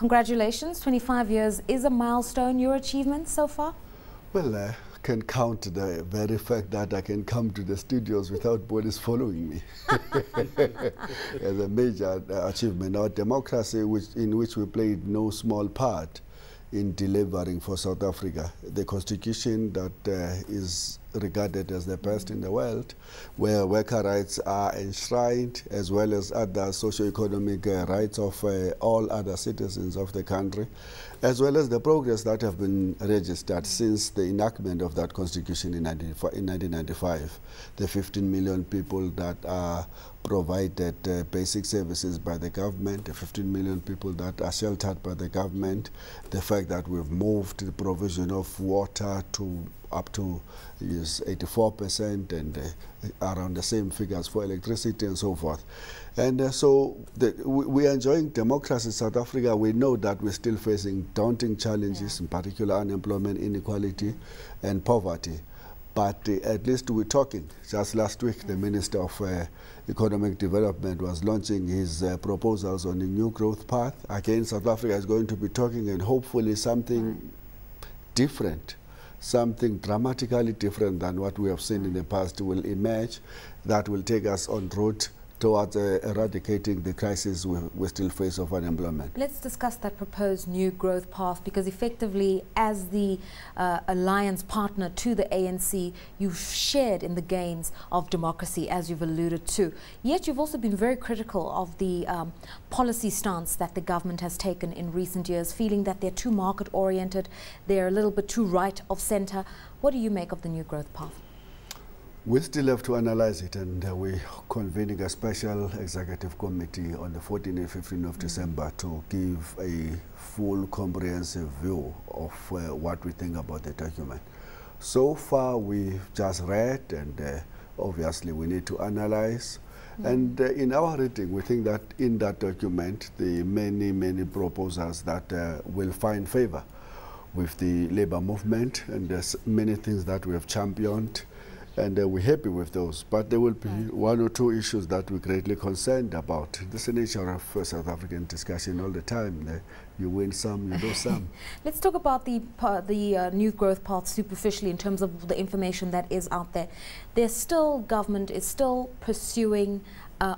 Congratulations, 25 years is a milestone, your achievement so far? Well, I can count the very fact that I can come to the studios without police following me as a major achievement. Our democracy, in which we played no small part in delivering for South Africa, the constitution that is regarded as the best in the world, where worker rights are enshrined, as well as other socio-economic rights of all other citizens of the country, as well as the progress that have been registered since the enactment of that constitution in 1995. The 15 million people that are provided basic services by the government, the 15 million people that are sheltered by the government, the fact that we've moved the provision of water to up to 84% and around the same figures for electricity and so forth. And so we are enjoying democracy in South Africa. We know that we're still facing daunting challenges, in particular unemployment, inequality and poverty. But at least we're talking. Just last week, the Minister of Economic Development was launching his proposals on a new growth path. Again, South Africa is going to be talking, and hopefully something different, something dramatically different than what we have seen in the past will emerge that will take us on route towards eradicating the crisis we still face of unemployment. Let's discuss that proposed new growth path, because effectively, as the alliance partner to the ANC, you've shared in the gains of democracy, as you've alluded to. Yet you've also been very critical of the policy stance that the government has taken in recent years, feeling that they're too market-oriented, they're a little bit too right of center. What do you make of the new growth path? We still have to analyze it, and we're convening a special executive committee on the 14th and 15th of December to give a full comprehensive view of what we think about the document. So far we've just read, and obviously we need to analyze. And in our reading, we think that in that document, the many proposals that will find favor with the labor movement, and there's many things that we have championed, and we're happy with those. But there will be one or two issues that we're greatly concerned about. This is the nature of South African discussion all the time. You win some, you lose some. Let's talk about the new growth path superficially in terms of the information that is out there. Government is still pursuing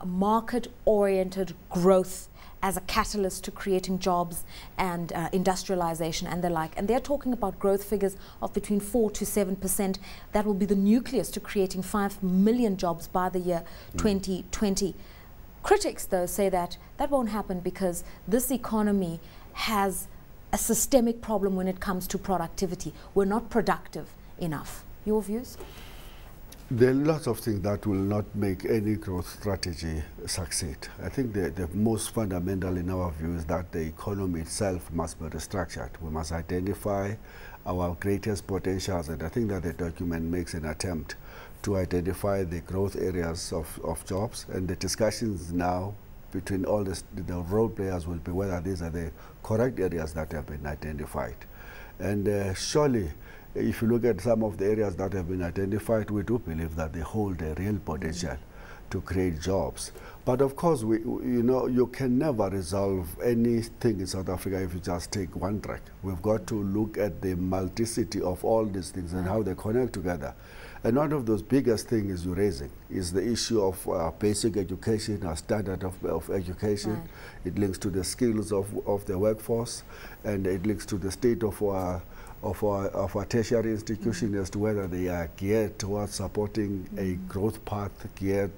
market-oriented growth as a catalyst to creating jobs and industrialization and the like. And they're talking about growth figures of between 4 to 7%. That will be the nucleus to creating 5 million jobs by the year 2020. Critics, though, say that that won't happen because this economy has a systemic problem when it comes to productivity. We're not productive enough. Your views? There are lots of things that will not make any growth strategy succeed. I think the most fundamental in our view is that the economy itself must be restructured. We must identify our greatest potentials, and I think that the document makes an attempt to identify the growth areas of jobs, and the discussions now between all the role players will be whether these are the correct areas that have been identified. And surely, if you look at some of the areas that have been identified, we do believe that they hold a real potential to create jobs. But of course, you can never resolve anything in South Africa if you just take one track. We've got to look at the multiplicity of all these things and how they connect together. And one of those biggest things you're raising is the issue of basic education, our standard of education. Right. It links to the skills of the workforce, and it links to the state of our tertiary institution as to whether they are geared towards supporting a growth path, geared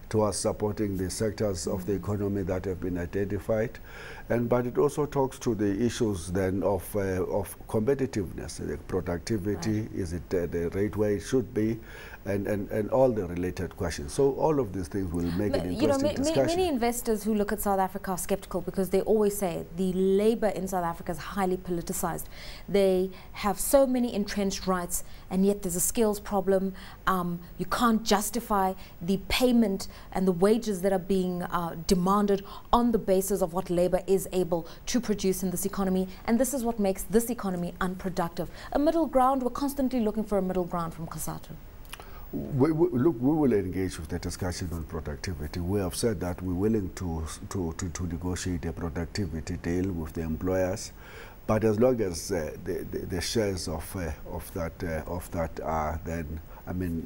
towards supporting the sectors of the economy that have been identified. But it also talks to the issues then of competitiveness, the productivity, right. Is it the rate where it should be, and all the related questions. So all of these things will make an interesting discussion. Many investors who look at South Africa are skeptical because they always say the labor in South Africa is highly politicized. They have so many entrenched rights, and yet there's a skills problem. You can't justify the payment and the wages that are being demanded on the basis of what labor is able to produce in this economy, and this is what makes this economy unproductive. A middle ground, we're constantly looking for a middle ground from Cosatu. Look, we will engage with the discussion on productivity. We have said that we're willing to negotiate a productivity deal with the employers, but as long as the shares of that are then,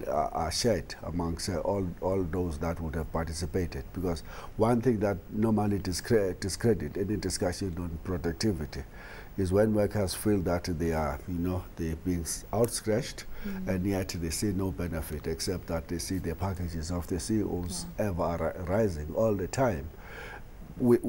are shared amongst all those that would have participated. Because one thing that normally discredit any discussion on productivity is when workers feel that they are, they're being outscratched, and yet they see no benefit except that they see the packages of the CEOs ever rising all the time.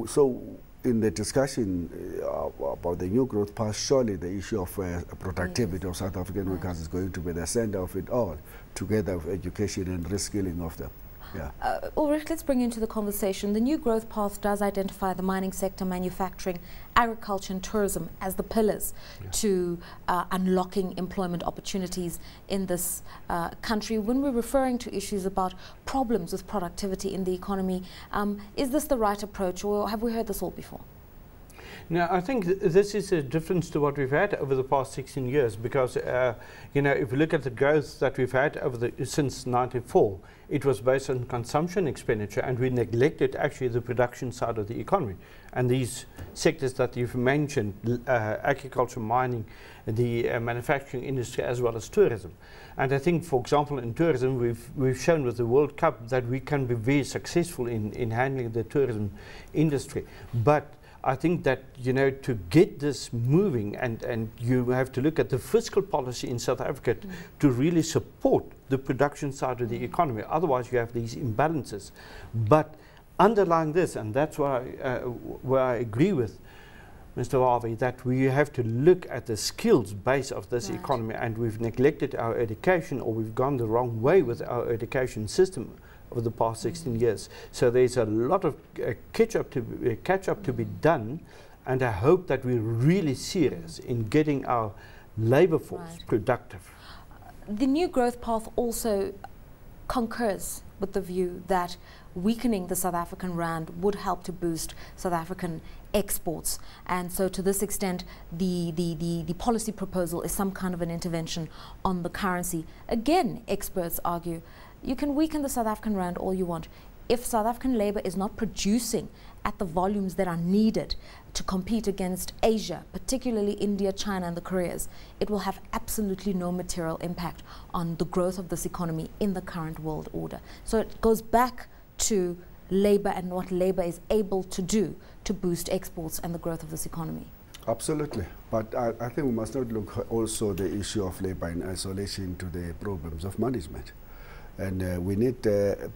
So in the discussion about the new growth path, surely the issue of productivity of South African workers is going to be the center of it all, together with education and reskilling of them. Yeah. Ulrich, let's bring you into the conversation. The new growth path does identify the mining sector, manufacturing, agriculture and tourism as the pillars to unlocking employment opportunities in this country. When we're referring to issues about problems with productivity in the economy, is this the right approach, or have we heard this all before? Now, I think this is a difference to what we've had over the past 16 years, because, if you look at the growth that we've had since '94, it was based on consumption expenditure, and we neglected actually the production side of the economy. And these sectors that you've mentioned, agriculture, mining, the manufacturing industry, as well as tourism. And I think, for example, in tourism, we've shown with the World Cup that we can be very successful in handling the tourism industry. But I think that, to get this moving, and you have to look at the fiscal policy in South Africa to really support the production side of the economy. Otherwise, you have these imbalances. But underlying this, and that's where I agree with Mr. Vavi, that we have to look at the skills base of this economy, and we've neglected our education, or we've gone the wrong way with our education system over the past 16 years. So there's a lot of catch up to be done, and I hope that we're really serious in getting our labor force productive. The new growth path also concurs with the view that weakening the South African rand would help to boost South African exports, and so to this extent the policy proposal is some kind of an intervention on the currency. Again, experts argue you can weaken the South African rand all you want. If South African labor is not producing at the volumes that are needed to compete against Asia, particularly India, China and the Koreas, it will have absolutely no material impact on the growth of this economy in the current world order. So it goes back to labor and what labor is able to do to boost exports and the growth of this economy. Absolutely. But I think we must not look also the issue of labor in isolation to the problems of management. And we need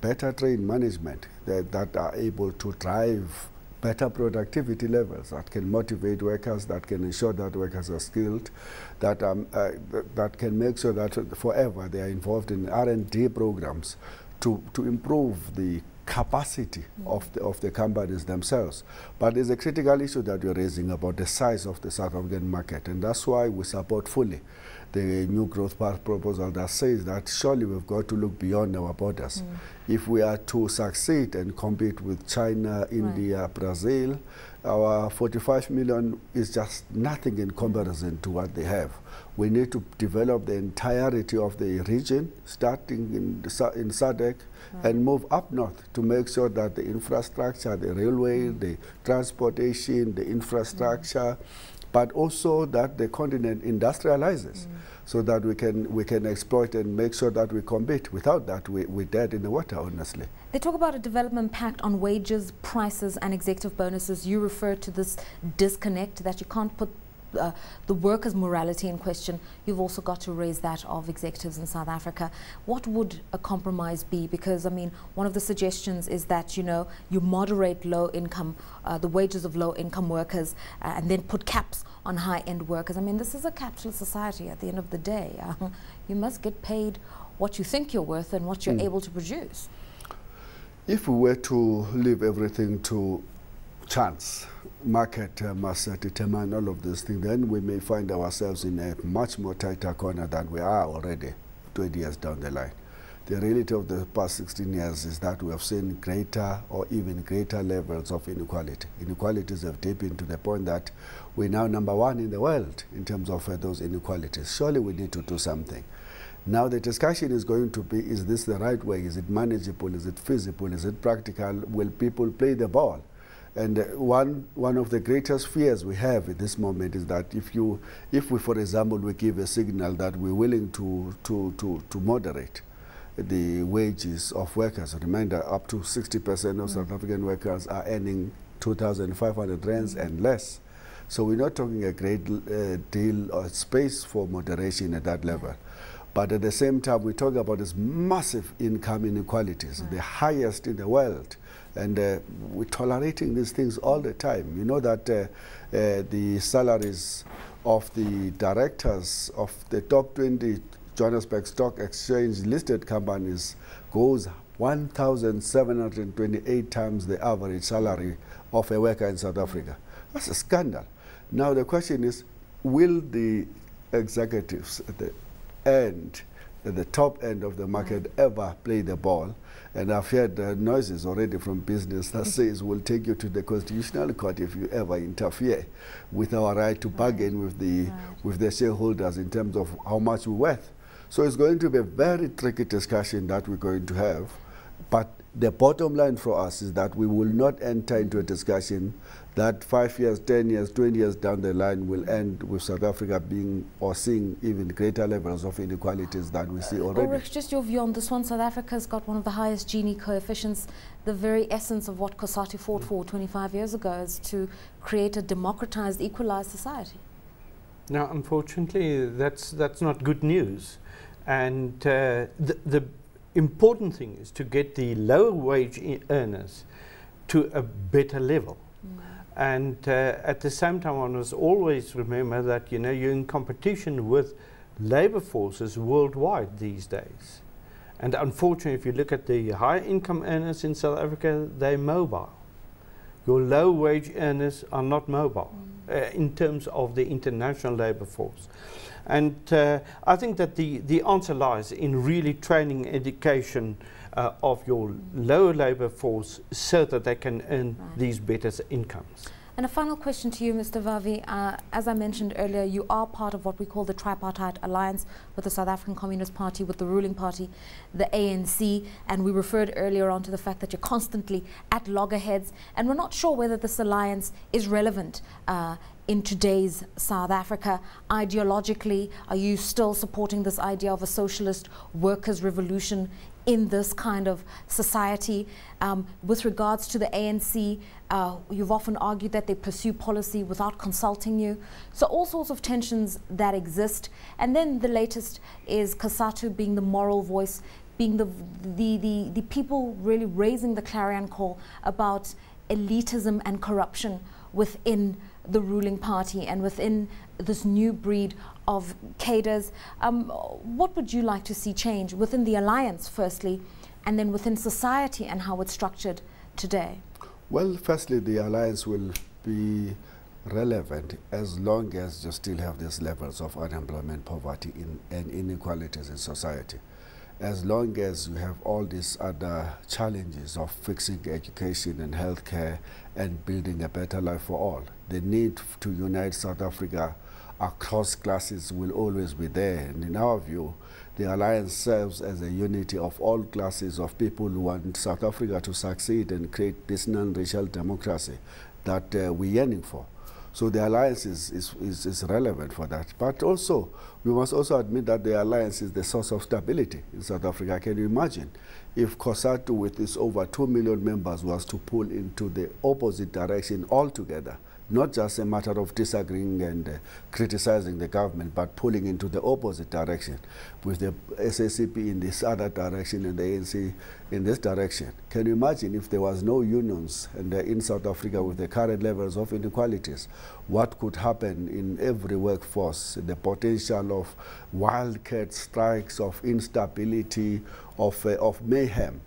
better trained management that are able to drive better productivity levels, that can motivate workers, that can ensure that workers are skilled, that can make sure that forever they are involved in R&D programs to improve the capacity of the companies themselves. But there's a critical issue that you're raising about the size of the South African market, and that's why we support fully the new growth path proposal that says that surely we've got to look beyond our borders. If we are to succeed and compete with China, India, Brazil, our 45 million is just nothing in comparison to what they have. We need to develop the entirety of the region, starting in SADC, and move up north to make sure that the infrastructure, the railway, the transportation, the infrastructure, but also that the continent industrializes so that we can exploit and make sure that we compete. Without that, we're dead in the water, honestly. They talk about a development pact on wages, prices and executive bonuses. You refer to this disconnect that you can't put the workers' morality in question. You've also got to raise that of executives in South Africa. What would a compromise be? Because, I mean, one of the suggestions is that, you moderate low income, the wages of low income workers and then put caps on high-end workers. I mean, this is a capitalist society at the end of the day. You must get paid what you think you're worth and what you're able to produce. If we were to leave everything to chance, market must determine all of these things, then we may find ourselves in a much more tighter corner than we are already 20 years down the line. The reality of the past 16 years is that we have seen greater or even greater levels of inequality. Inequalities have deepened to the point that we're now #1 in the world in terms of those inequalities. Surely we need to do something. Now the discussion is going to be, is this the right way? Is it manageable? Is it feasible? Is it practical? Will people play the ball? And one of the greatest fears we have at this moment is that if we, for example, we give a signal that we're willing to moderate the wages of workers. Remember, up to 60% of South African workers are earning 2,500 rands and less. So we're not talking a great deal of space for moderation at that level. But at the same time, we talk about this massive income inequalities, the highest in the world. And we're tolerating these things all the time. You know that the salaries of the directors of the top 20 Johannesburg Stock Exchange listed companies goes 1,728 times the average salary of a worker in South Africa. That's a scandal. Now the question is, will the executives at the end, at the top end of the market, ever play the ball? And I've heard noises already from business that says we'll take you to the Constitutional Court if you ever interfere with our right to bargain with the shareholders in terms of how much we're worth. So it's going to be a very tricky discussion that we're going to have. But the bottom line for us is that we will not enter into a discussion that 5 years, 10 years, 20 years down the line will end with South Africa being or seeing even greater levels of inequalities that we see already. Ulrich, just your view on this one. South Africa's got one of the highest Gini coefficients. The very essence of what Cosatu fought for 25 years ago is to create a democratized, equalized society. Now, unfortunately, that's not good news. And the important thing is to get the lower wage earners to a better level. And at the same time, one must always remember that, you know, you're in competition with labor forces worldwide these days. And unfortunately, if you look at the high income earners in South Africa, they're mobile. Your low wage earners are not mobile in terms of the international labor force. And I think that the answer lies in really training education of your lower labor force so that they can earn these better incomes. And a final question to you, Mr. Vavi. As I mentioned earlier, you are part of what we call the tripartite alliance with the South African Communist Party, with the ruling party, the ANC, and we referred earlier on to the fact that you're constantly at loggerheads, and we're not sure whether this alliance is relevant in today's South Africa. Ideologically, are you still supporting this idea of a socialist workers' revolution in this kind of society? With regards to the ANC, you've often argued that they pursue policy without consulting you. So all sorts of tensions that exist. And then the latest is Cosatu being the moral voice, being the people really raising the clarion call about elitism and corruption within the ruling party and within this new breed of cadres. What would you like to see change within the alliance, firstly, and then within society and how it's structured today? Well, firstly, the alliance will be relevant as long as you still have these levels of unemployment, poverty, and inequalities in society. As long as you have all these other challenges of fixing education and healthcare and building a better life for all, the need to unite South Africa across classes will always be there. And in our view, the alliance serves as a unity of all classes of people who want South Africa to succeed and create this non-racial democracy that we're yearning for. So the alliance is relevant for that. But also, we must also admit that the alliance is the source of stability in South Africa. Can you imagine if Cosatu, with its over 2 million members, was to pull into the opposite direction altogether? Not just a matter of disagreeing and criticizing the government, but pulling into the opposite direction, with the SACP in this other direction and the ANC in this direction. Can you imagine if there was no unions and in South Africa with the current levels of inequalities, what could happen in every workforce, the potential of wildcat strikes, of instability, of mayhem?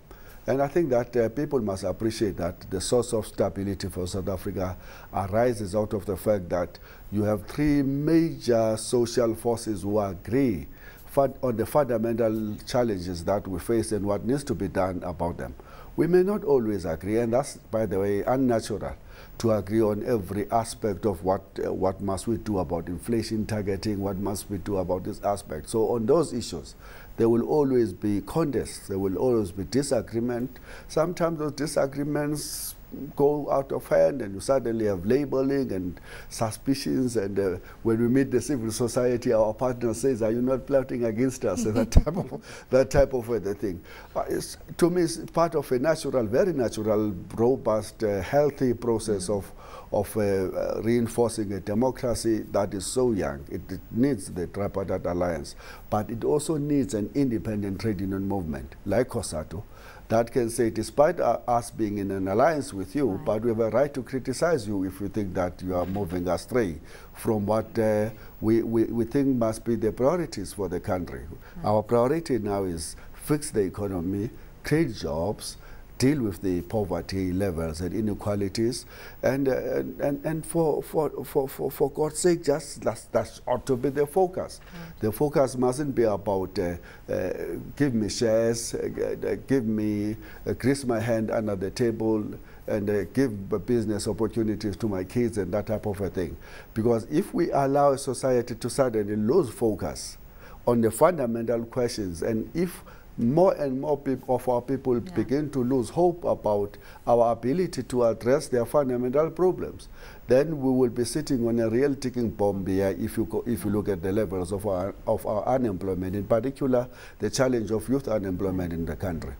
And I think that people must appreciate that the source of stability for South Africa arises out of the fact that you have three major social forces who agree on the fundamental challenges that we face and what needs to be done about them. We may not always agree, and that's, by the way, unnatural to agree on every aspect of what must we do about inflation targeting, what must we do about this aspect. So on those issues, there will always be contests, there will always be disagreement. Sometimes those disagreements go out of hand and you suddenly have labeling and suspicions, and when we meet the civil society, our partner says, are you not plotting against us? that type of other thing. To me, it's part of a natural, very natural, robust, healthy process of reinforcing a democracy that is so young. It needs the tripartite alliance, but it also needs an independent trade union movement like Cosatu that can say, despite us being in an alliance with you, right, but we have a right to criticize you if we think that you are moving astray from what we think must be the priorities for the country. Right. Our priority now is fix the economy, create jobs, deal with the poverty levels and inequalities, and for God's sake, just that ought to be the focus. Mm. The focus mustn't be about give me shares, give me grease my hand under the table, and give business opportunities to my kids and that type of a thing. Because if we allow society to suddenly lose focus on the fundamental questions, and if more and more of our people begin to lose hope about our ability to address their fundamental problems, then we will be sitting on a real ticking bomb here if you look at the levels of our unemployment, in particular the challenge of youth unemployment in the country.